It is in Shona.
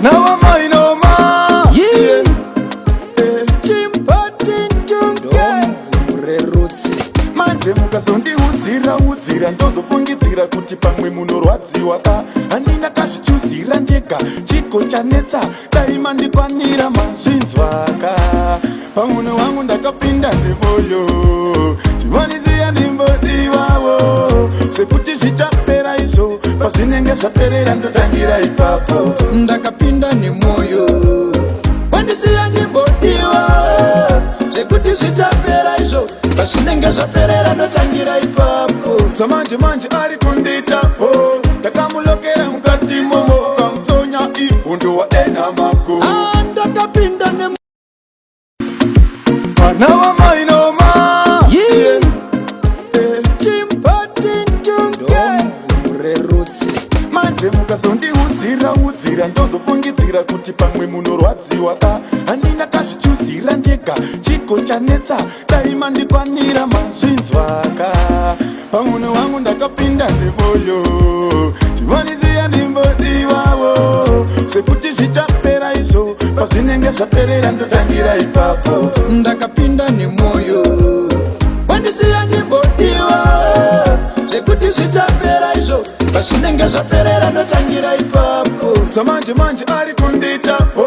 Now am I no ma? Yeah. Chimpati Ndunge raremusik. Manje mukazondiudzira udzira ndozofungidzira kuti pamwe munorwadziwa ka handina kazvichuzira ndega chiko chanetsa dai mandikwanira mazvinzwaka pamuno wangu ndakapinda nemoyo chivonisiya ndimbodiwawo sekuti zvichapera izvo pazvinenge zvaperera ndotangira ipapo ndakapinda nemoyo wandisiya ndimbodiwa sekuti zvichapera izvo pazvinenge zvaperera ndotangira ipapo samanje manje ari kunditapo ndakamulokera mukati momo ukamutsonya ibundo waena mako ndakapinda nemoyo Now am I no ma? Yeah. Chimpati Ndunge raremusik. Manje mukazondiudzira udzira ndozofungidzira kuti pamwe munorwadziwa ka handina kazvichuzira ndega chiko chanetsa dai mandikwanira mazvinzwaka pamuno wangu ndakapinda nemoyo chivonisiya ndimbodiwawo sekuti zvichapera izvo pazvinenge zvaperera ndotangira ipapo ndakapinda nemoyo wandisiya ndimbodiwa sekuti zvichapera izvo pazvinenge zvaperera ndotangira ipapo samanje manje ari kunditapo